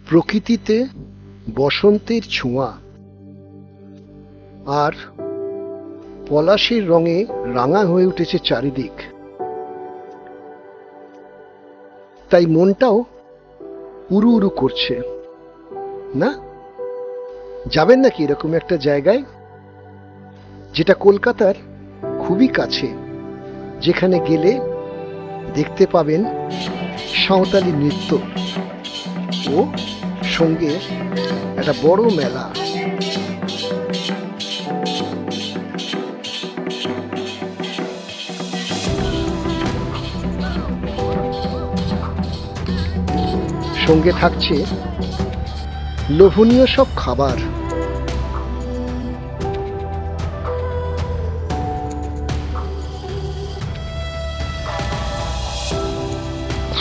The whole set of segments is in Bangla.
প্রকৃতিতে বসন্তের ছোঁয়া আর পলাশের রঙে রাঙা হয়ে উঠেছে চারিদিক। তাই মনটাও উড়ু উড়ু করছে। না, যাবেন নাকি এরকম একটা জায়গায়, যেটা কলকাতার খুবই কাছে, যেখানে গেলে দেখতে পাবেন সাঁওতালি নৃত্য ও সঙ্গে একটা বড় মেলা। সঙ্গে থাকছে লোভনীয় সব খাবার।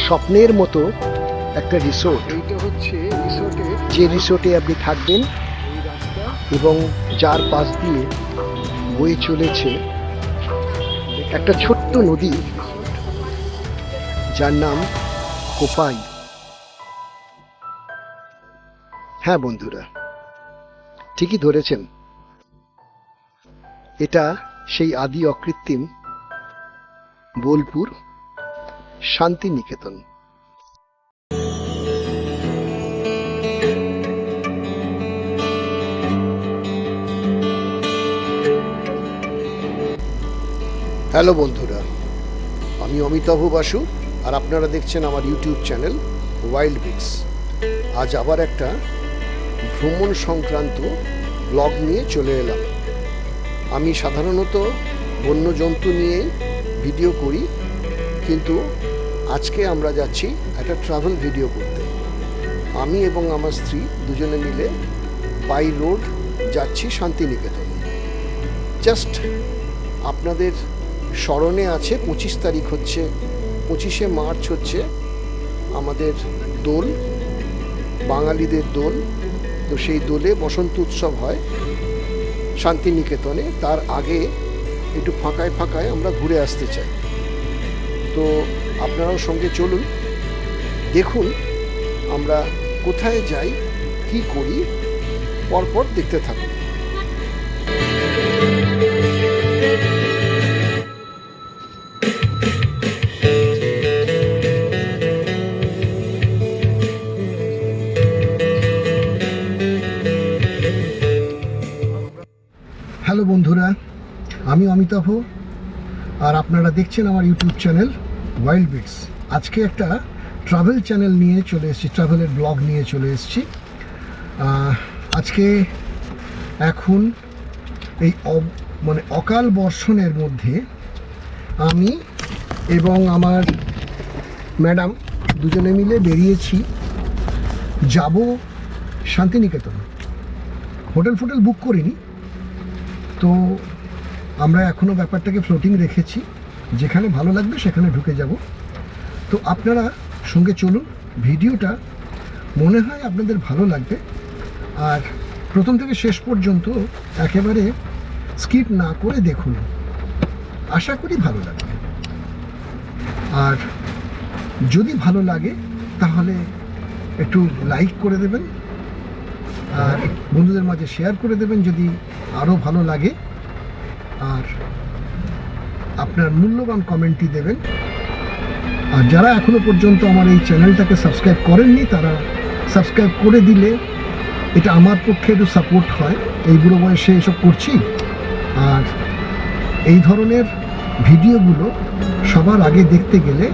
স্বপ্নের মতো একটা রিসোর্ট। এইটা হচ্ছে যে রিসোর্টে আপনি থাকবেন এবং যার পাশ দিয়ে বয়ে চলেছে একটা ছোট্ট নদী, যার নাম কোপাই। হ্যাঁ বন্ধুরা, ঠিকই ধরেছেন, এটা সেই আদি অকৃত্রিম বোলপুর শান্তিনিকেতন। হ্যালো বন্ধুরা, আমি অমিতাভ বাসু, আর আপনারা দেখছেন আমার ইউটিউব চ্যানেল ওয়াইল্ড বিটস। আজ আবার একটা ভ্রমণ সংক্রান্ত ব্লগ নিয়ে চলে এলাম। আমি সাধারণত বন্যজন্তু নিয়ে ভিডিও করি, কিন্তু আজকে আমরা যাচ্ছি একটা ট্রাভেল ভিডিও করতে। আমি এবং আমার স্ত্রী দুজনে মিলে বাই রোড যাচ্ছি শান্তিনিকেতনে। জাস্ট আপনাদের স্মরণে আছে 25শে মার্চ হচ্ছে আমাদের দোল, বাঙালিদের দোল। তো সেই দোলে বসন্ত উৎসব হয় শান্তিনিকেতনে। তার আগে একটু ফাঁকায় ফাঁকায় আমরা ঘুরে আসতে চাই। তো আপনারাও সঙ্গে চলুন, দেখুন আমরা কোথায় যাই, কি করি, পরপর দেখতে থাকুন। হ্যালো বন্ধুরা, আমি অমিতাভ, আর আপনারা দেখছেন আমার ইউটিউব চ্যানেল ওয়াইল্ড বিটস। আজকে একটা ট্রাভেল চ্যানেল নিয়ে চলে এসেছি, ট্রাভেলের ব্লগ নিয়ে চলে এসেছি। আজকে এখন এই অকাল বর্ষণের মধ্যে আমি এবং আমার ম্যাডাম দুজনে মিলে বেরিয়েছি, যাব শান্তিনিকেতন। হোটেল বুক করিনি, তো আমরা এখনও ব্যাপারটাকে ফ্লোটিং রেখেছি, যেখানে ভালো লাগবে সেখানে ঢুকে যাব। তো আপনারা সঙ্গে চলুন, ভিডিওটা মনে হয় আপনাদের ভালো লাগবে, আর প্রথম থেকে শেষ পর্যন্ত একেবারে স্কিপ না করে দেখুন, আশা করি ভালো লাগবে। আর যদি ভালো লাগে তাহলে একটু লাইক করে দেবেন, আর বন্ধুদের মাঝে শেয়ার করে দেবেন যদি আরও ভালো লাগে, আর আপনার মূল্যবান কমেন্টটি দেবেন। আর যারা এখনো পর্যন্ত আমার এই চ্যানেলটাকে সাবস্ক্রাইব করেননি, তারা সাবস্ক্রাইব করে দিলে এটা আমার পক্ষে একটু সাপোর্ট হয়। এই বুড়ো বয়সে এসব করছি, আর এই ধরনের ভিডিওগুলো সবার আগে দেখতে গেলে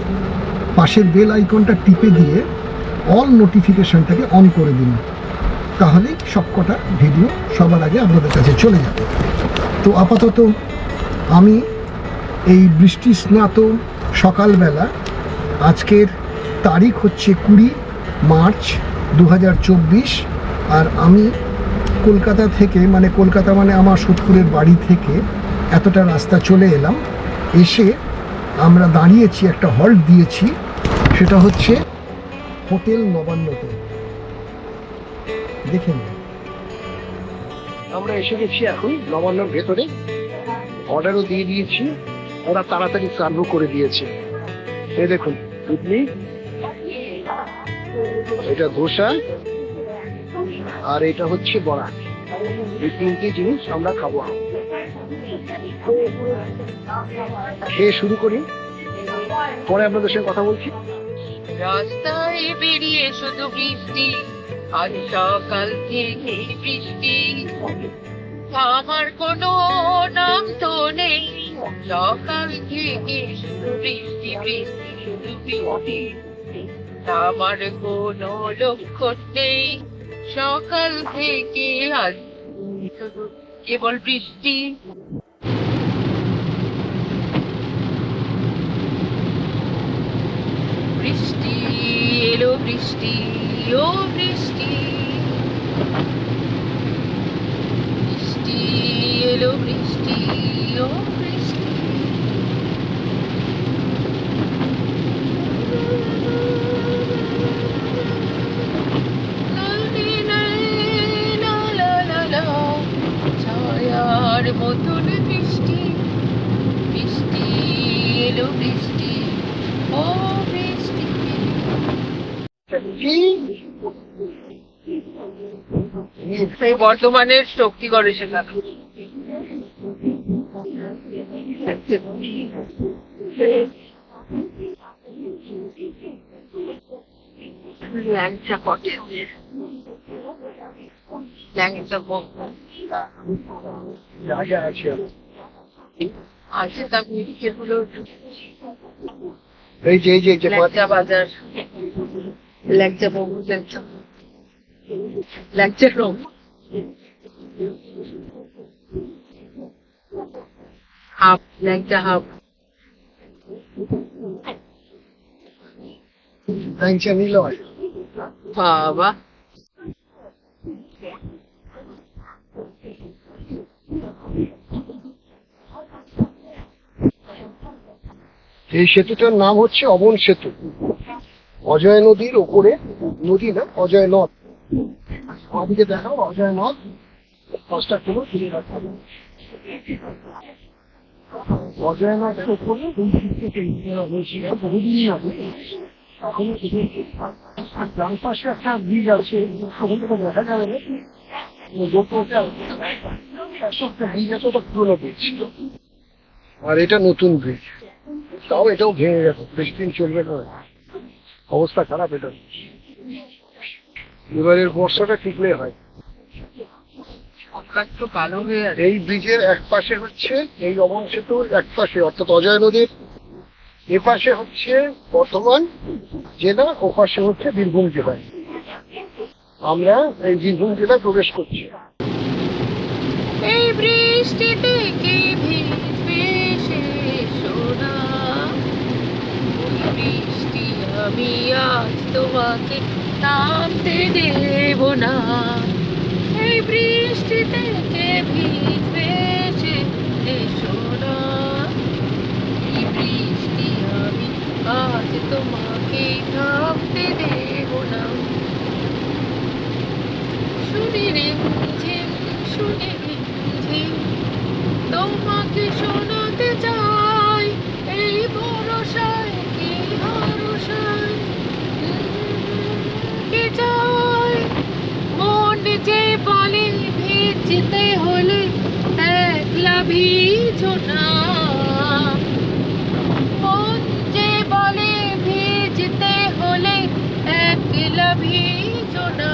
পাশের বেল আইকনটা টিপে দিয়ে অল নোটিফিকেশানটাকে অন করে দিন, তাহলেই সবকটা ভিডিও সবার আগে আপনাদের কাছে চলে যাবে। তো আপাতত আমি এই বৃষ্টি স্নাত সকালবেলা, আজকের তারিখ হচ্ছে 20 মার্চ 2024, আর আমি কলকাতা থেকে, কলকাতা আমার সোদপুরের বাড়ি থেকে এতটা রাস্তা চলে এলাম। এসে আমরা দাঁড়িয়েছি, একটা হল্ট দিয়েছি, সেটা হচ্ছে হোটেল নবান্নতে। দেখে নিন, আমরা এসে গেছি এখন নবান্নর ভেতরে। অর্ডারও দিয়ে দিয়েছি, ওরা তাড়াতাড়ি সার্ভও করে দিয়েছে। এই দেখুন ইডলি, এটা ধোসা, আর এটা হচ্ছে বড়া। এই তিনটি জিনিস আমরা খাবো। খেয়ে শুরু করি, পরে আপনাদের সঙ্গে কথা বলছি। রাস্তায় বেরিয়ে শুধু বৃষ্টি, আজ সকাল থেকে বৃষ্টি, আমার কোনো নাম তো নেই, সকাল থেকে শুধু বৃষ্টি বৃষ্টি শুধু বৃষ্টি, আমার কোনো লক্ষ্য নেই, সকাল থেকে আজ শুধু কেবল বৃষ্টি। বৃষ্টি এলো বৃষ্টি, ও বৃষ্টি, বৃষ্টি এলো বৃষ্টি, ও বৃষ্টি, ছায়ার মতন বৃষ্টি, বৃষ্টি এলো বৃষ্টি, ও বৃষ্টি। এই বর্তমানের শক্তি গবেষণা। ল্যাংচা কটেজ, ল্যাংচা আছে, তা গুলো এই যে ল্যাংচা বাজার, ল্যাংচা মোমো, ল্যাংচা ল্যাংচা রোম, হাফ ল্যাংচা হাফ, ল্যাংচা নিল। বাবা এই সেতুটার নাম হচ্ছে অবন সেতু। অজয় নদীর ওপরে, নদী না, অজয় নদ। আমাদেরকে দেখাও অজয় নদ, 5টা কিলো ঘিরে রাখা। অজয় নদের ওপরে বহুদিন আগে এখনো ডান পাশে একটা ব্রিজ আছে, সেখানে দেখা যাবে না, ব্রিজ আছে, ওটা পুরোনো ব্রিজ, আর এটা নতুন ব্রিজ। তাও এটাও ভেঙে গেছে, বেশি দিন চলবে না, অবস্থা খারাপ এটা। এবারের বর্ষাটা টিকলে হয়। ভালো হয়ে আছে। এই ব্রিজের এক পাশে হচ্ছে এই অবন সেতুর এক পাশে, অর্থাৎ অজয় নদীর এ পাশে হচ্ছে বর্ধমান জেলা, ও পাশে হচ্ছে বীরভূম জেলায়। আমরা এই বীরভূম জেলায় প্রবেশ করছি। এই বৃষ্টিতে কে ভিজবে সে সোনা, ওই বৃষ্টি আমি আজ তোমাকে নামতে দেব না, এই বৃষ্টিতে কে ভিজবে সে সোনা, এই বৃষ্টি আমি আজ তোমাকে নামতে দেব না। শুনে রে ঝিম, শুনে রে ঝিম, তোমাকে শোনাতে চাই এই ভরসায় কি ভরসায় কে চাই, মন যে বলে ভিজতে হলে একলা ভিজো না, মন যে বলে ভিজতে হলে একলা ভিজো না,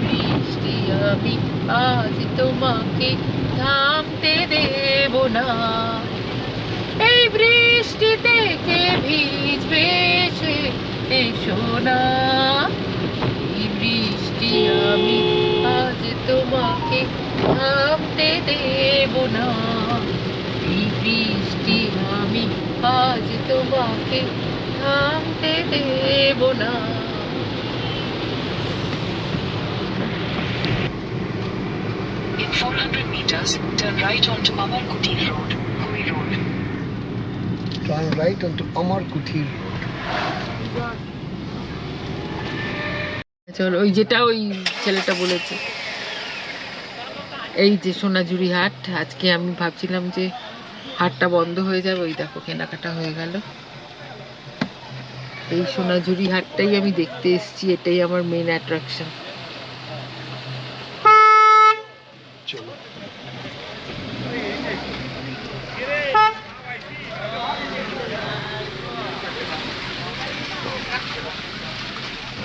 বৃষ্টি আমি আজ তোমাকে থামতে দেব না, এই বৃষ্টিতে কে ভিজবে সে সোনা, এই বৃষ্টি আমি আজ তোমাকে থামতে দেব না, এই বৃষ্টি আমি আজ তোমাকে থামতে দেব না। In 400 meters, turn right onto Amar Kutir Road, Koi Road. Turn right onto Amar Kutir Road. চলো, ওই যেটা ওই ছেলেটা বলেছে, এই যে সোনাঝুরি হাট। আজকে আমি ভাবছিলাম যে হাটটা বন্ধ হয়ে যাবে, ওই দেখো কেনাকাটা হয়ে গেল। এই সোনাঝুরি হাটটাই আমি দেখতে এসেছি, এটাই আমার মেন অ্যাট্রাকশন।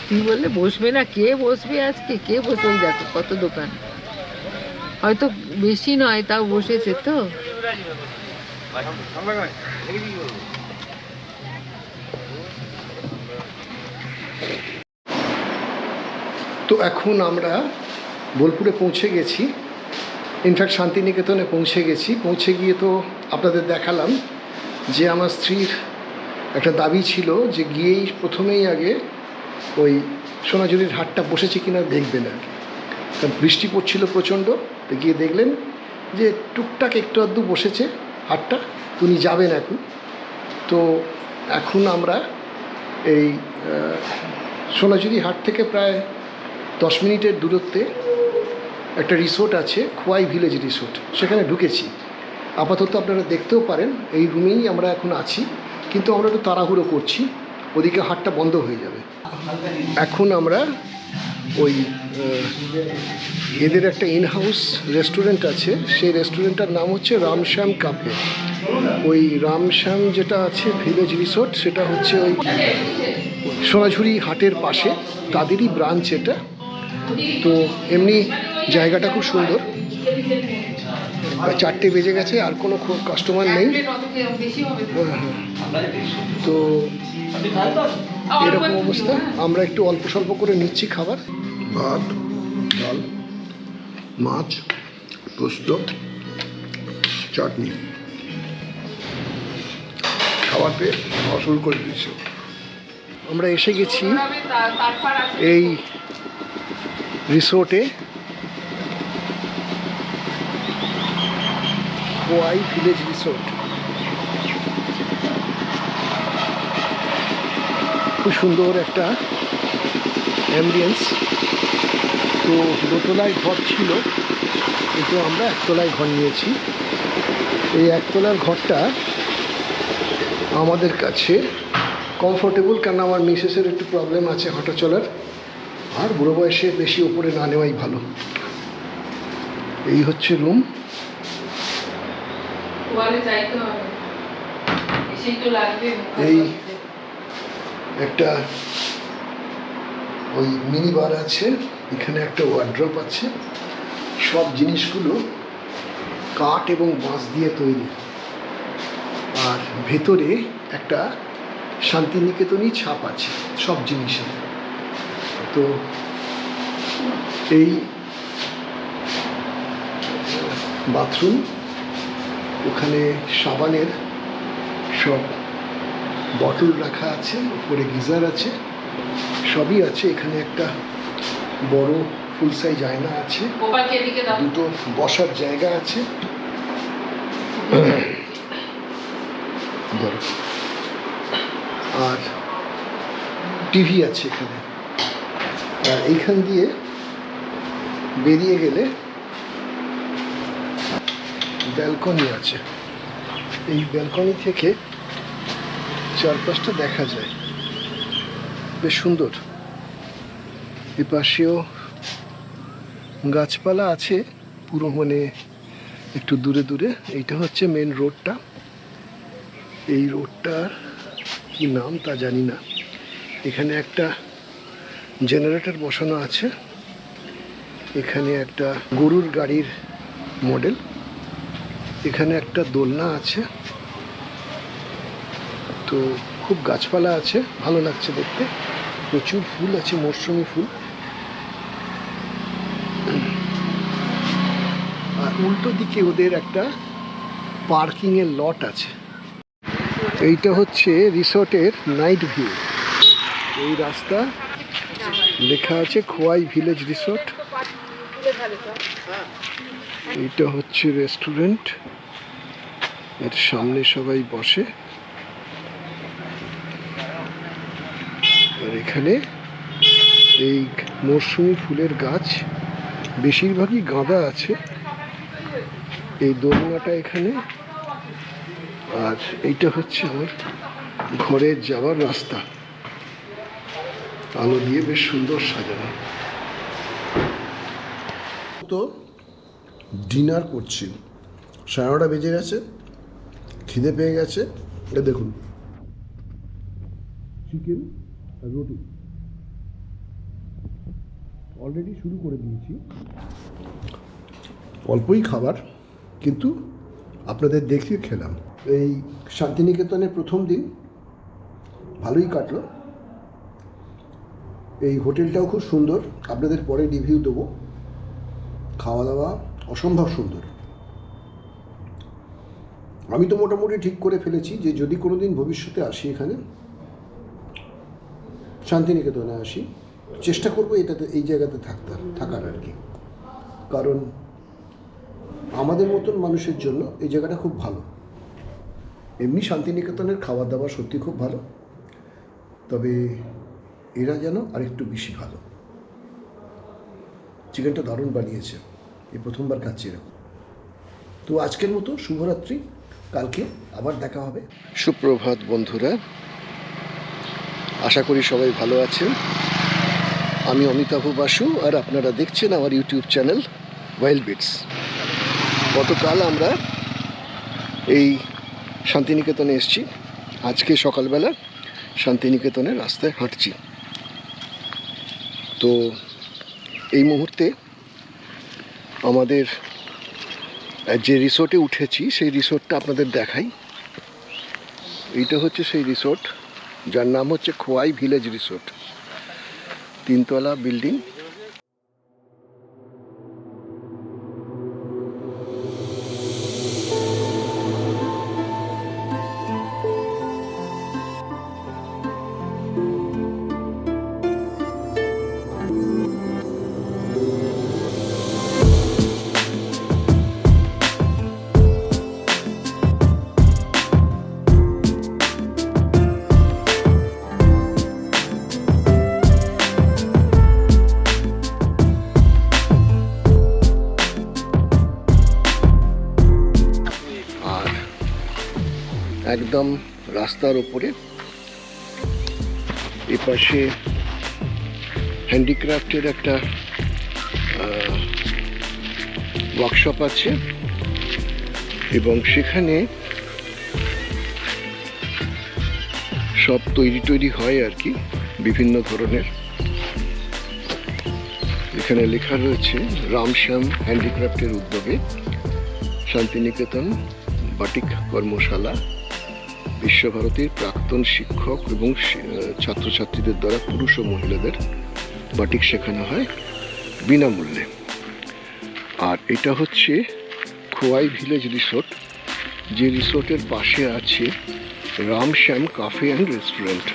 তুই বললে বসবে না, কে বসবে আজকে, কে বসবে? ওই দেখো কত দোকান, হয়তো বেশি নয় তাও বসেছে তো। তো এখন আমরা বোলপুরে পৌঁছে গেছি, ইনফ্যাক্ট শান্তিনিকেতনে পৌঁছে গেছি। পৌঁছে গিয়ে তো আপনাদের দেখালাম যে আমার স্ত্রীর একটা দাবি ছিল যে গিয়েই প্রথমেই আগে ওই সোনাঝুরির হাটটা বসেছে কিনা দেখবেন আর কি। কারণ বৃষ্টি পড়ছিল প্রচণ্ড, তো গিয়ে দেখলেন যে টুকটাক একটু আধটু বসেছে হাটটা, উনি যাবেন এখন। তো এখন আমরা এই সোনাঝুরি হাট থেকে প্রায় 10 মিনিটের দূরত্বে একটা রিসোর্ট আছে, খোয়াই ভিলেজ রিসোর্ট, সেখানে ঢুকেছি। আপাতত আপনারা দেখতেও পারেন এই রুমেই আমরা এখন আছি, কিন্তু আমরা একটু তাড়াহুড়ো করছি, ওদিকে হাটটা বন্ধ হয়ে যাবে। এখন আমরা ওই এদের একটা ইনহাউস রেস্টুরেন্ট আছে, সেই রেস্টুরেন্টটার নাম হচ্ছে রামশ্যাম কাফে। ওই রামশ্যাম যেটা আছে ভিলেজ রিসোর্ট, সেটা হচ্ছে ওই সোনাঝুরি হাটের পাশে, তাদেরই ব্রাঞ্চ এটা। তো এমনি জায়গাটা খুব সুন্দর। 4টে বেজে গেছে, আর কোনো কাস্টমার নেই। তো এরকম অবস্থা, আমরা একটু অল্প স্বল্প করে নিচ্ছি খাবার। ভাত, ডাল, মাছ, পোস্ত, চাটনি, খাবার পেয়ে অসুল করে দিয়েছে। আমরা এসে গেছি এই রিসোর্টে, খোয়াই ভিলেজ রিসোর্ট। খুব সুন্দর একটা অ্যাম্বিয়েন্স। তো দোতলায় ঘর ছিল, কিন্তু আমরা একতলায় ঘর নিয়েছি। এই একতলার ঘরটা আমাদের কাছে কমফোর্টেবল, কারণ আমার মিসেসের একটু প্রবলেম আছে হাঁটা চলার, আর বুড়ো বয়সে বেশি উপরে না নেওয়াই ভালো। এই হচ্ছে রুম। এই একটা ওই মিনি বার আছে, এখানে একটা ওয়ার্ড্রপ আছে। সব জিনিসগুলো কাঠ এবং বাঁশ দিয়ে তৈরি, আর ভেতরে একটা শান্তিনিকেতনী ছাপ আছে সব জিনিসে। তো এই বাথরুম, ওখানে সাবানের সব বটল রাখা আছে, উপরে গিজার আছে, সবই আছে। এখানে একটা বড় ফুল সাইজ আয়না আছে, দুটো বসার জায়গা আছে, আর টিভি আছে এখানে। আর এইখান দিয়ে বেরিয়ে গেলে ব্যালকনি আছে। এই ব্যালকনি থেকে চারপাশটা দেখা যায়, বেশ সুন্দর। এপাশেও গাছপালা আছে পুরো, মানে একটু দূরে দূরে। এইটা হচ্ছে মেন রোডটা। এই রোডটার কি নাম তা জানি না। এখানে একটা জেনারেটর বসানো আছে, এখানে একটা গরুর গাড়ির মডেল, এখানে একটা দোলনা আছে। তো খুব গাছপালা আছে, ভালো লাগছে দেখতে। প্রচুর ফুল আছে, মরশুমি ফুল। আর উল্টো দিকে ওদের একটা পার্কিংয়ের লট আছে। এইটা হচ্ছে রিসোর্টের নাইট ভিউ। এই রাস্তা, লেখা আছে খোয়াই ভিলেজ রিসোর্ট। এইটা হচ্ছে রেস্টুরেন্ট, এর সামনে সবাই বসে। আর এখানে এই মরশুমি ফুলের গাছ, বেশিরভাগই গাঁদা আছে। এই দোলনাটা এখানে। আর এইটা হচ্ছে আমার ঘরে যাওয়ার রাস্তা, আলো দিয়ে বেশ সুন্দর সাজানো। তো ডিনার করছি, 9:30 বেজে গেছে, খিদে পেয়ে গেছে। এটা দেখুন, চিকেন আর রুটি, অলরেডি শুরু করে দিয়েছি। অল্পই খাবার, কিন্তু আপনাদের দেখিয়ে খেলাম। এই শান্তিনিকেতনের প্রথম দিন ভালোই কাটলো। এই হোটেলটাও খুব সুন্দর, আপনাদের পরে রিভিউ দেবো। খাওয়া দাওয়া অসম্ভব সুন্দর। আমি তো মোটামুটি ঠিক করে ফেলেছি যে যদি কোনো দিন ভবিষ্যতে আসি এখানে, শান্তিনিকেতনে আসি, চেষ্টা করবো এটাতে, এই জায়গাতে থাকার আর কি। কারণ আমাদের মতন মানুষের জন্য এই জায়গাটা খুব ভালো। এমনি শান্তিনিকেতনের খাওয়া দাওয়া সত্যি খুব ভালো, তবে এরা যেন আরেকটু বেশি ভালো। চিকেনটা দারুণ বানিয়েছে, এই প্রথমবার খাচ্ছি এরকম। তো আজকের মতো শুভরাত্রি, কালকে আবার দেখা হবে। সুপ্রভাত বন্ধুরা, আশা করি সবাই ভালো আছেন। আমি অমিতাভ বাসু, আর আপনারা দেখছেন আমার ইউটিউব চ্যানেল ওয়াইল্ড বিটস। গতকাল আমরা এই শান্তিনিকেতনে এসেছি, আজকে সকালবেলা শান্তিনিকেতনের রাস্তায় হাঁটছি। তো এই মুহূর্তে আমাদের যে রিসোর্টে উঠেছি সেই রিসোর্টটা আপনাদের দেখাই। এইটা হচ্ছে সেই রিসোর্ট, যার নাম হচ্ছে খোয়াই ভিলেজ রিসোর্ট। 3 তলা বিল্ডিং। একদম রাস্তার ওপরে এপাশে হ্যান্ডিক্রাফটের একটা ওয়ার্কশপ আছে, এবং সেখানে সব তৈরি হয় আর কি, বিভিন্ন ধরনের। এখানে লেখা রয়েছে রামশ্যাম হ্যান্ডিক্রাফটের উদ্যোগে শান্তিনিকেতন বাটিক কর্মশালা, বিশ্বভারতীর প্রাক্তন শিক্ষক এবং ছাত্রছাত্রীদের দ্বারা পুরুষ ও মহিলাদের বাটিক শেখানো হয় বিনামূল্যে। আর এটা হচ্ছে খোয়াই ভিলেজ রিসোর্ট, যে রিসোর্টের পাশে আছে রামশ্যাম কাফে অ্যান্ড রেস্টুরেন্ট।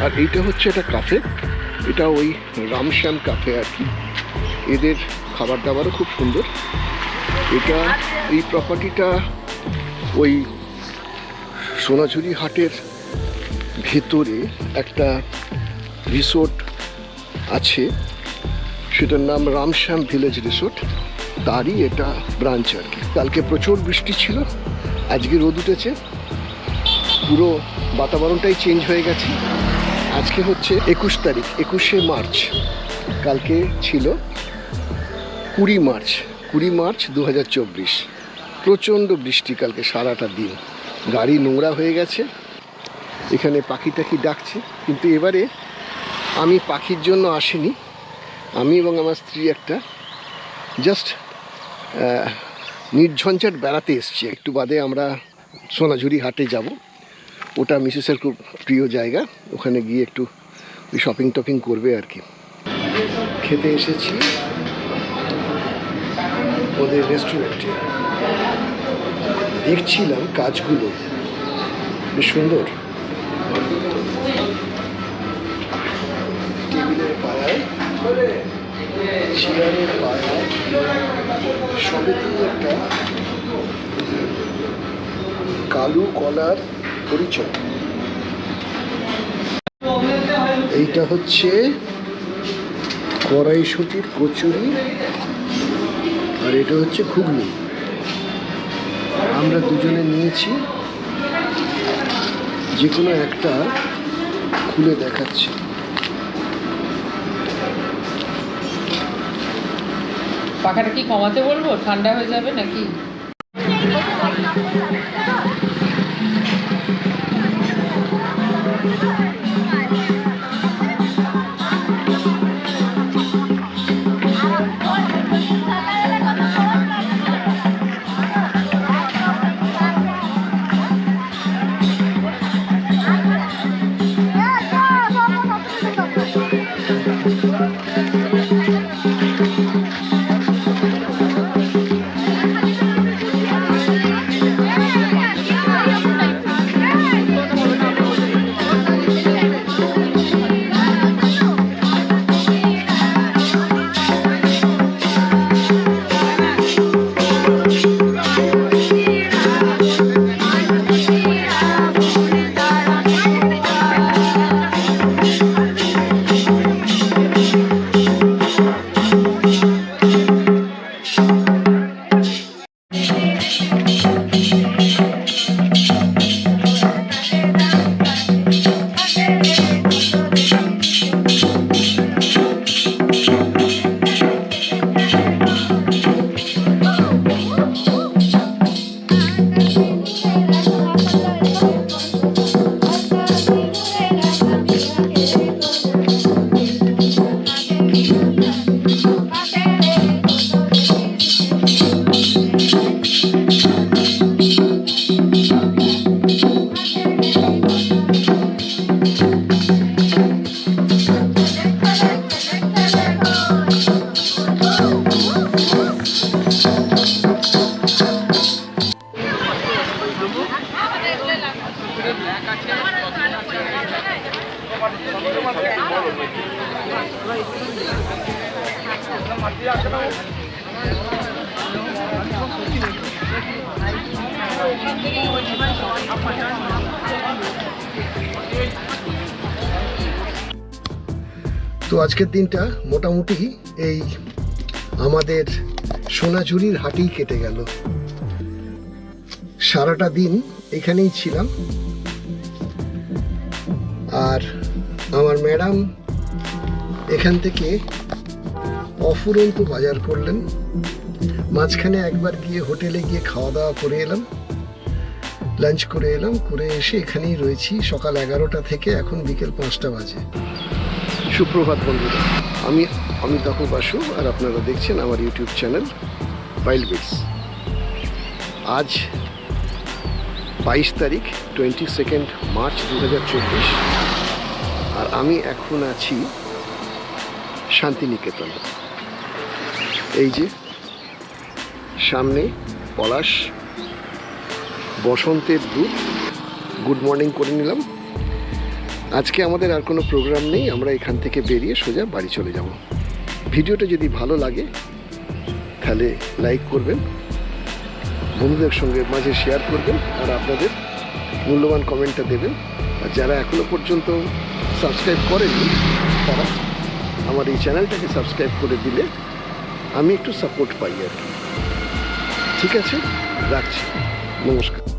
আর এইটা হচ্ছে একটা কাফে, এটা ওই রামশ্যাম কাফে আর কি। এদের খাবার দাবারও খুব সুন্দর। এটা এই প্রপার্টিটা ওই সোনাঝুরি হাটের ভেতরে একটা রিসোর্ট আছে, সেটার নাম রামশ্যাম ভিলেজ রিসোর্ট, তারই এটা ব্রাঞ্চ আর কি। কালকে প্রচুর বৃষ্টি ছিল, আজকে রোদ উঠেছে, পুরো বাতাবরণটাই চেঞ্জ হয়ে গেছে। আজকে হচ্ছে 21 তারিখ, 21শে মার্চ। কালকে ছিল 20 মার্চ 2024। প্রচণ্ড বৃষ্টি কালকে সারাটা দিন, গাড়ি নোংরা হয়ে গেছে। এখানে পাখি টাখি ডাকছে, কিন্তু এবারে আমি পাখির জন্য আসিনি। আমি এবং আমার স্ত্রী একটা জাস্ট নির্ঝঞ্ঝাট বেড়াতে এসেছি। একটু বাদে আমরা সোনাঝুরি হাটে যাব, ওটা মিসেসের খুব প্রিয় জায়গা, ওখানে গিয়ে একটু শপিং টপিং করবে আর কি। খেতে এসেছি ওদের রেস্টুরেন্টে, দেখছিলাম কাজগুলো বেশ সুন্দর। টেবিলের পায়ায়, চেয়ারের পায়ায় সবেতেই একটা কালু কলার পরিচয়। এইটা হচ্ছে কড়াইশুঁটির কচুরি, আর এটা হচ্ছে ঘুগনি। আমরা দুজনে নিয়েছি, যে কোনো একটা খুলে দেখাচ্ছি। পাখাটা কি কমাতে বলবো? ঠান্ডা হয়ে যাবে নাকি? তো আজকের দিনটা মোটামুটি এই আমাদের সোনাঝুরির হাটেই কেটে গেল। সারাটা দিন এখানেই ছিলাম, আর আমার ম্যাডাম এখান থেকে অফুরন্ত বাজার করলেন। মাঝখানে একবার গিয়ে হোটেলে গিয়ে খাওয়া দাওয়া করে এলাম, লাঞ্চ করে এলাম, করে এসে এখানেই রয়েছি সকাল 11টা থেকে এখন বিকেল 5টা বাজে। সুপ্রভাত বন্ধুরা, আমি অমিতাভ বাসু, আর আপনারা দেখছেন আমার ইউটিউব চ্যানেল ওয়াইল্ড বিটস। আজ 22 তারিখ 22 মার্চ 2024, আর আমি এখন আছি শান্তিনিকেতন। এই যে সামনে পলাশ, বসন্তের দুধ। গুড মর্নিং করে নিলাম। আজকে আমাদের আর কোনো প্রোগ্রাম নেই, আমরা এখান থেকে বেরিয়ে সোজা বাড়ি চলে যাব। ভিডিওটা যদি ভালো লাগে তাহলে লাইক করবেন, বন্ধুদের সঙ্গে মাঝে শেয়ার করবেন, আর আপনাদের মূল্যবান কমেন্টটা দেবেন। আর যারা এখনো পর্যন্ত সাবস্ক্রাইব করেননি তারা আমার এই চ্যানেলটাকে সাবস্ক্রাইব করে দিলে আমি একটু সাপোর্ট পাই আর কি। ঠিক আছে, রাখছি, নমস্কার।